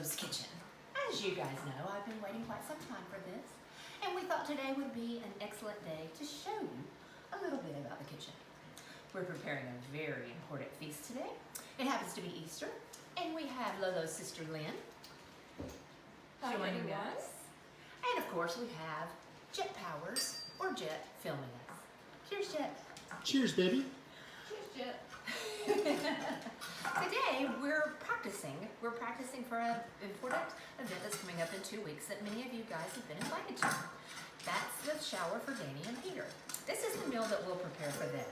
Lolo's Kitchen. As you guys know, I've been waiting quite some time for this, and we thought today would be an excellent day to show you a little bit about the kitchen. We're preparing a very important feast today. It happens to be Easter, and we have Lolo's sister Lynn joining us. And of course we have Jet Powers, or Jet, filming us. Cheers, Jet. Cheers, baby. Cheers, Jet. Today we're practicing. We're practicing for an important event that's coming up in 2 weeks that many of you guys have been invited to. That's the shower for Danny and Peter. This is the meal that we'll prepare for them.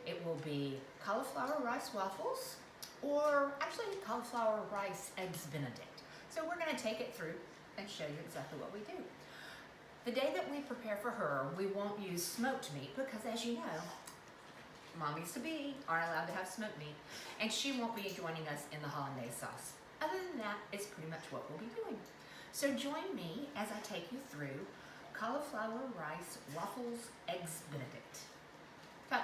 It will be cauliflower rice waffles, or actually cauliflower rice eggs Benedict. So we're going to take it through and show you exactly what we do. The day that we prepare for her, we won't use smoked meat because, as you know, mommies-to-be aren't allowed to have smoked meat, and she won't be joining us in the hollandaise sauce. Other than that, it's pretty much what we'll be doing. So join me as I take you through cauliflower rice waffles eggs Benedict. Okay.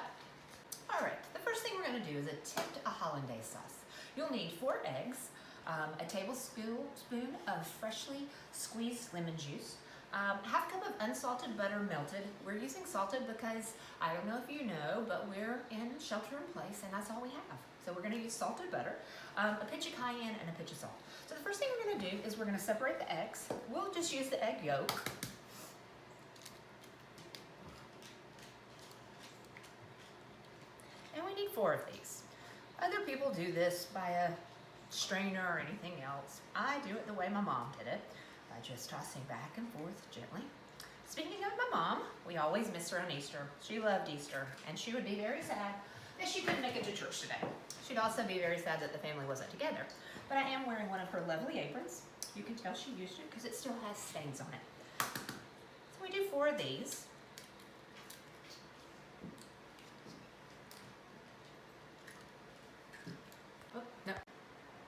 All right, the first thing we're going to do is attempt a hollandaise sauce. You'll need 4 eggs, a tablespoon of freshly squeezed lemon juice, half cup of unsalted butter melted. We're using salted because, I don't know if you know, but we're in shelter in place and that's all we have. So we're gonna use salted butter, a pinch of cayenne and a pinch of salt. So the first thing we're gonna do is we're gonna separate the eggs. We'll just use the egg yolk. And we need 4 of these. Other people do this by a strainer or anything else. I do it the way my mom did it, by just tossing back and forth gently. Speaking of my mom, we always miss her on Easter. She loved Easter, and she would be very sad that she couldn't make it to church today. She'd also be very sad that the family wasn't together. But I am wearing one of her lovely aprons. You can tell she used it because it still has stains on it. So we do 4 of these. Oh, no.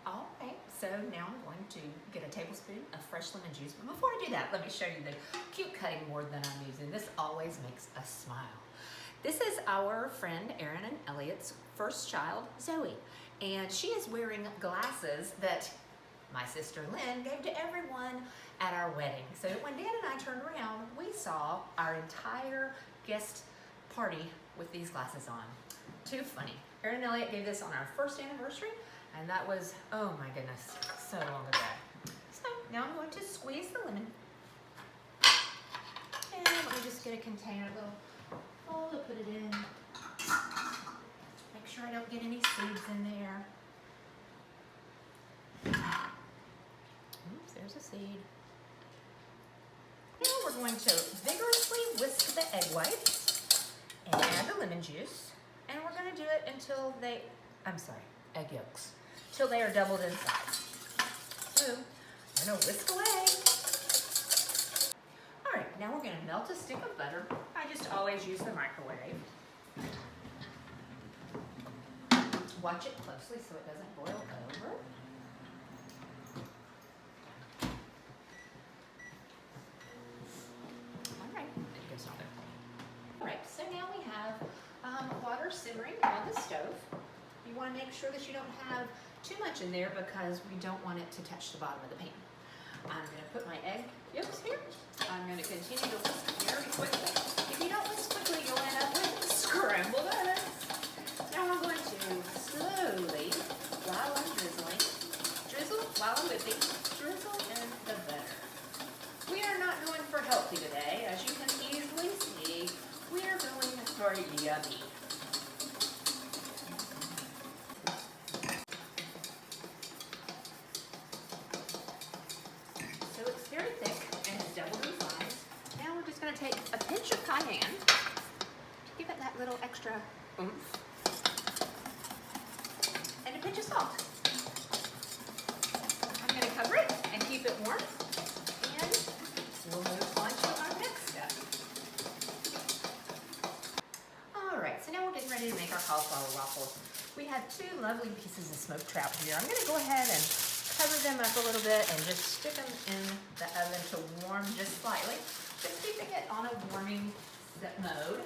All right, so now I'm going to get a tablespoon of fresh lemon juice. But before I do that, let me show you the cute cutting board that I'm using. This always makes us smile. This is our friend Erin and Elliot's first child, Zoe. And she is wearing glasses that my sister Lynn gave to everyone at our wedding. So when Dan and I turned around, we saw our entire guest party with these glasses on. Too funny. Erin and Elliot gave this on our first anniversary, and that was, oh my goodness, so long ago. So now I'm going to squeeze the lemon. And let me just get a container, a little bowl to put it in. Make sure I don't get any seeds in there. Oops, there's a seed. Now we're going to vigorously whisk the egg whites and add the lemon juice. And we're going to do it until they, egg yolks, till they are doubled in size. So I'm going to whisk away. All right, now we're going to melt a stick of butter. I just always use the microwave. Watch it closely so it doesn't boil over. All right, it goes on there. All right, so now we have water simmering on the stove. You want to make sure that you don't have too much in there because we don't want it to touch the bottom of the pan. I'm going to put my egg yolks here. I'm going to continue to whisk very quickly. If you don't whisk quickly, you'll end up with scrambled eggs. Now I'm going to slowly, while I'm whipping, drizzle in the butter. We are not going for healthy today. As you can easily see, we are going for yummy. So it's very thick and it's doubled in size. Now we're just going to take a pinch of cayenne to give it that little extra oomph. And a pinch of salt. I'm going to cover it and keep it warm. And we'll move on to our next step. All right, so now we're getting ready to make our cauliflower waffles. We have 2 lovely pieces of smoked trout here. I'm going to go ahead and cover them up a little bit and just stick them in the oven to warm just slightly. Just keeping it on a warming mode,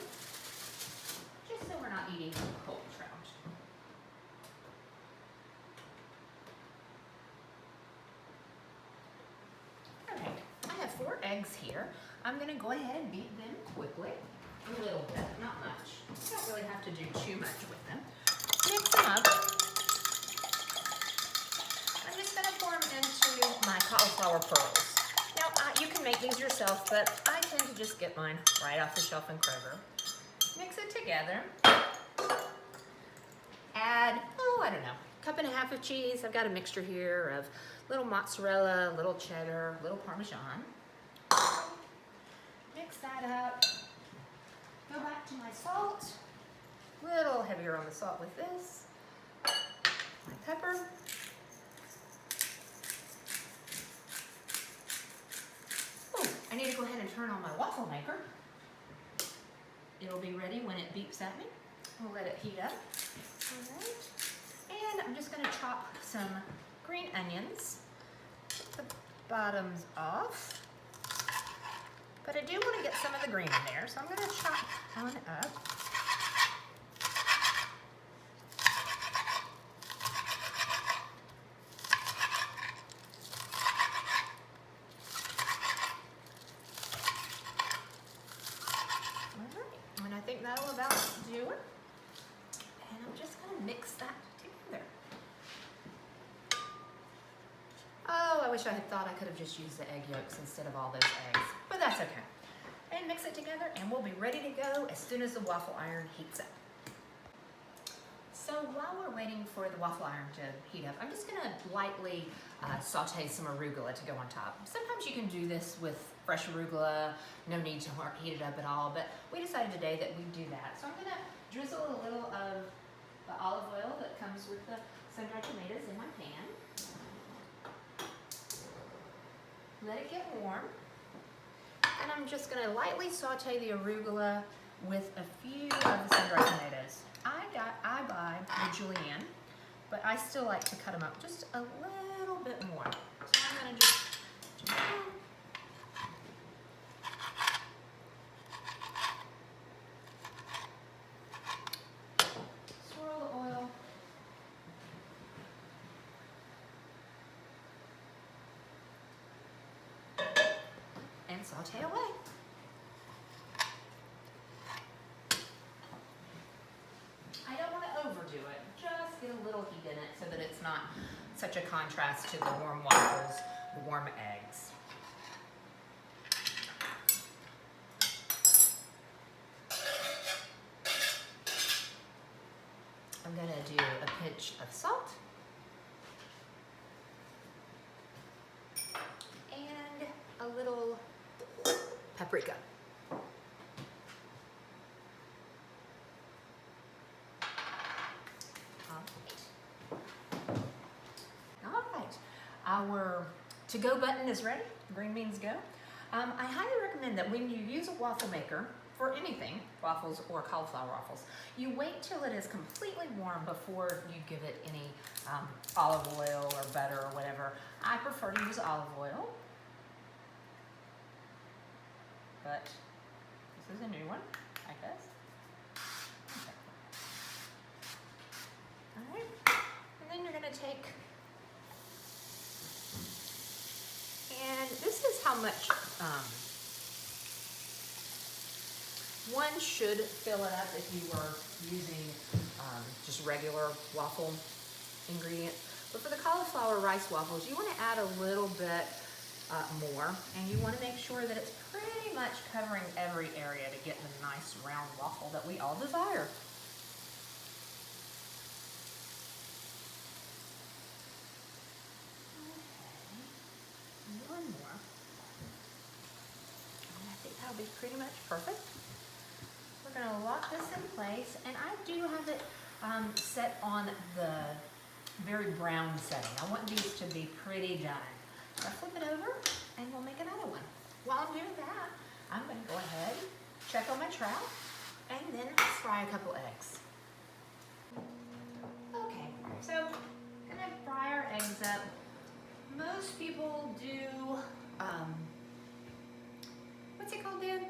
just so we're not eating cold trout. eggs here. I'm gonna go ahead and beat them quickly. A little bit, not much. You don't really have to do too much with them. Mix them up. I'm just gonna pour them into my cauliflower pearls. Now, you can make these yourself, but I tend to just get mine right off the shelf in Kroger. Mix it together. Add, I don't know, 1.5 cups of cheese. I've got a mixture here of little mozzarella, little cheddar, little Parmesan. Mix that up. Go back to my salt. A little heavier on the salt with this. My pepper. Oh, I need to go ahead and turn on my waffle maker. It'll be ready when it beeps at me. We'll let it heat up. All right. And I'm just going to chop some green onions. Take the bottoms off. But I do want to get some of the green in there, so I'm going to chop one up. Alright, and I think that'll about do it. And I'm just going to mix that together. Oh, I wish I had thought I could have just used the egg yolks instead of all those eggs, but that's okay. And mix it together and we'll be ready to go as soon as the waffle iron heats up. So while we're waiting for the waffle iron to heat up, I'm just gonna lightly saute some arugula to go on top. Sometimes you can do this with fresh arugula, no need to heat it up at all, but we decided today that we'd do that. So I'm gonna drizzle a little of the olive oil that comes with the sun-dried tomatoes in my pan. Let it get warm. And I'm just going to lightly saute the arugula with a few of the sun-dried tomatoes. I buy the julienne, but I still like to cut them up just a little bit more. So I'm going to just swirl the oil. And saute away. I don't want to overdo it. Just get a little heat in it so that it's not such a contrast to the warm waffles, the warm eggs. I'm going to do a pinch of salt. And a little paprika. All right. Our to-go button is ready. Green beans go. I highly recommend that when you use a waffle maker for anything, waffles or cauliflower waffles, you wait till it is completely warm before you give it any olive oil or butter or whatever. I prefer to use olive oil. But this is a new one, I guess. Okay. All right, and then you're gonna take, and this is how much one should fill it up if you were using just regular waffle ingredients. But for the cauliflower rice waffles, you wanna add a little bit more, and you want to make sure that it's pretty much covering every area to get the nice round waffle that we all desire. Okay, one more. And I think that'll be pretty much perfect. We're going to lock this in place, and I do have it set on the very brown setting. I want these to be pretty done. I'll flip it over and we'll make another one. While I'm doing that, I'm going to go ahead, check on my trout, and then fry a couple eggs. Okay, so I'm going to fry our eggs up. Most people do, what's it called, Dan?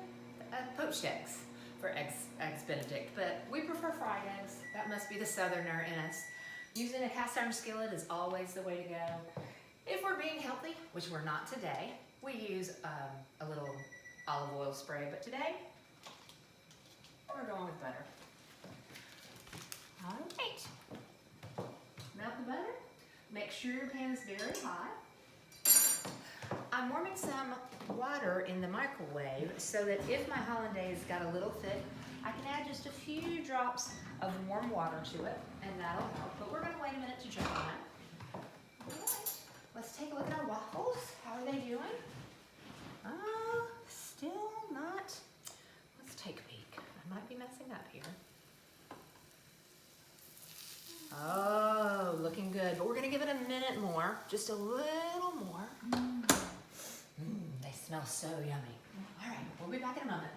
Poached eggs for eggs Benedict, but we prefer fried eggs. That must be the southerner in us. Using a cast iron skillet is always the way to go. If we're being healthy, which we're not today, We use a little olive oil spray, but today we're going with butter. All right. Melt the butter. Make sure your pan is very hot. I'm warming some water in the microwave so that if my hollandaise got a little thick, I can add just a few drops of warm water to it, and that'll help. But we're going to wait a minute to check on it. All right. Let's take a look at our waffles. How are they doing? Still not. Let's take a peek. I might be messing up here. Oh, looking good. But we're going to give it a minute more. Just a little more. They smell so yummy. All right, we'll be back in a moment.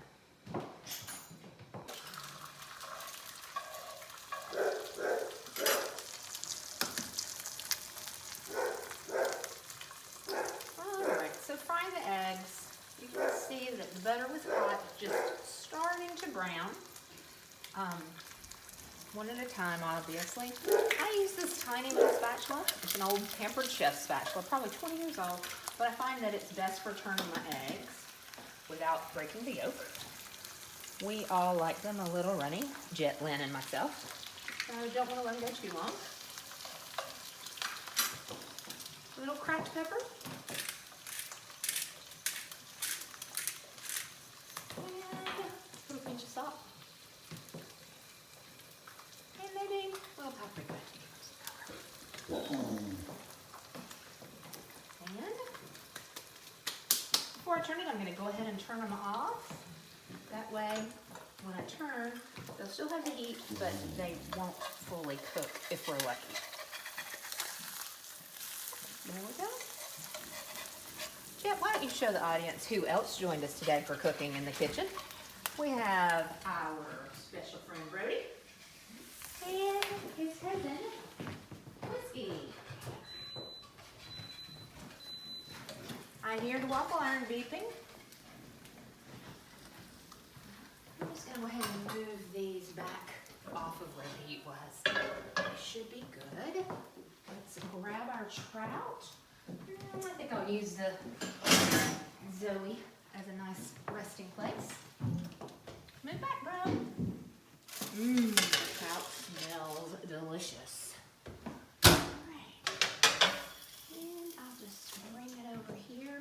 All right, so frying the eggs. You can see that the butter was hot, just starting to brown. One at a time, obviously. I use this tiny little spatula. It's an old Pampered Chef spatula, probably 20 years old, but I find that it's best for turning my eggs without breaking the yolk. We all like them a little runny, Jet, Lynn, and myself. So I don't want to let them go too long. A little cracked pepper. And a little pinch of salt. And maybe a little paprika to give them some color. And before I turn it, I'm going to go ahead and turn them off. That way, when I turn, they'll still have the heat, but they won't fully cook if we're lucky. There we go. Jet, why don't you show the audience who else joined us today for cooking in the kitchen? We have our special friend Brody and his cousin Whiskey. I hear the waffle iron beeping. I'm just going to go ahead and move these back off of where the heat was. They should be good. Let's grab our trout. I think I'll use the Zoe as a nice resting place. Move back, bro. Trout smells delicious. All right. And I'll just bring it over here.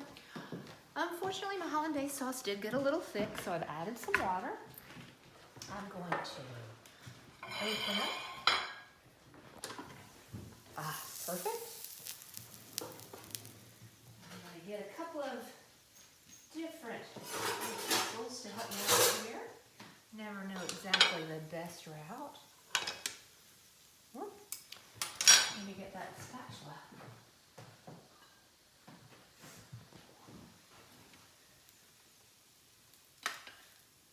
Unfortunately, my hollandaise sauce did get a little thick, so I've added some water. I'm going to open it. Perfect. I'm going to get a couple of different utensils to help me out here. Never know exactly the best route. Need to get that spatula.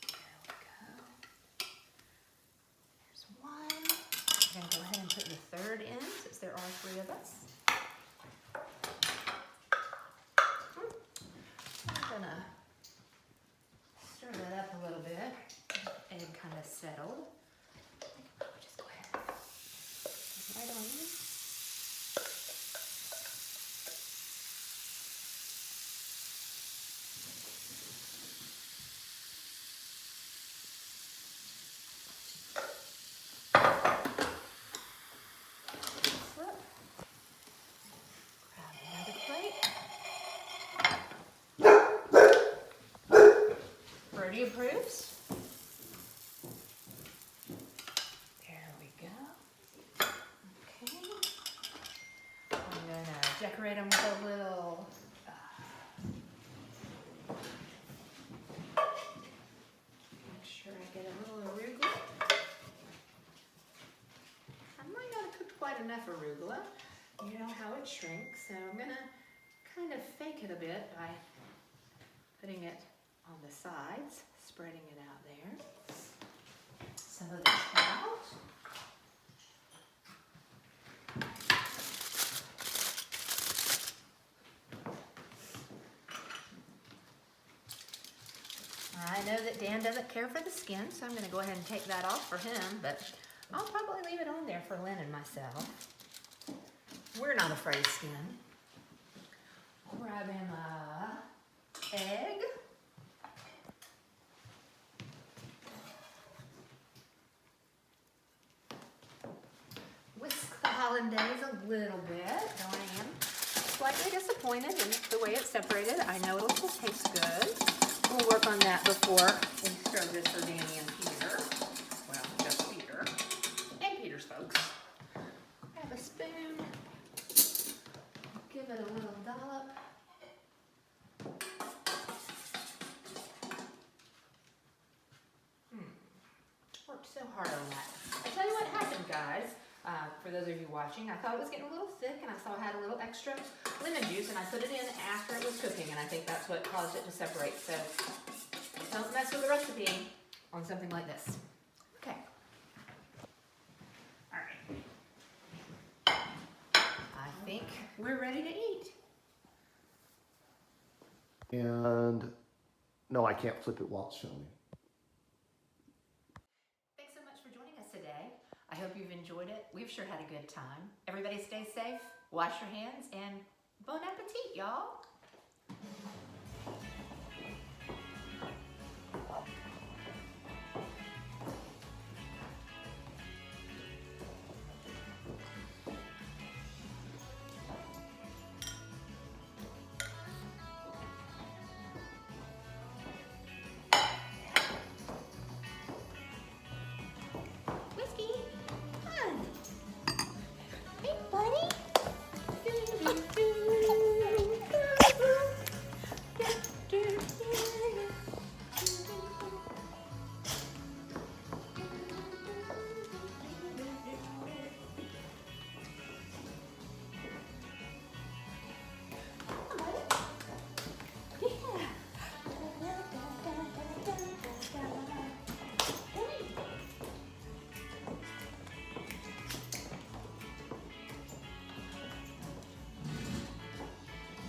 There we go. There's one. I'm going to go ahead and put the third in since there are 3 of us. I'm going to stir that up a little bit. Egg kind of settled. I'll just go ahead and put it right on in. Brody approves. There we go. Okay. I'm going to decorate them with a little make sure I get a little arugula. I might not have cooked quite enough arugula. You know how it shrinks, so I'm going to kind of fake it a bit by putting it on the sides, spreading it out there. Some of the trout. I know that Dan doesn't care for the skin, so I'm going to go ahead and take that off for him, but I'll probably leave it on there for Lynn and myself. We're not afraid of skin. I'll grab him a egg. Whisk the hollandaise a little bit, though I am slightly disappointed in the way it's separated. I know it'll still taste good. We'll work on that before we serve this for Danny and Peter. Well, just Peter. And Peter's folks. Grab a spoon. Give it a little dollop. Worked so hard on that. I tell you what happened, guys. For those of you watching, I thought it was getting a little thick, and I saw I had a little extra lemon juice, and I put it in after it was cooking, and I think that's what caused it to separate. So don't mess with the recipe on something like this. Okay. All right. I think we're ready to eat. And no, I can't flip it while it's showing. Thanks so much for joining us today. I hope you've enjoyed it. We've sure had a good time. Everybody stay safe, wash your hands, and bon appetit, y'all.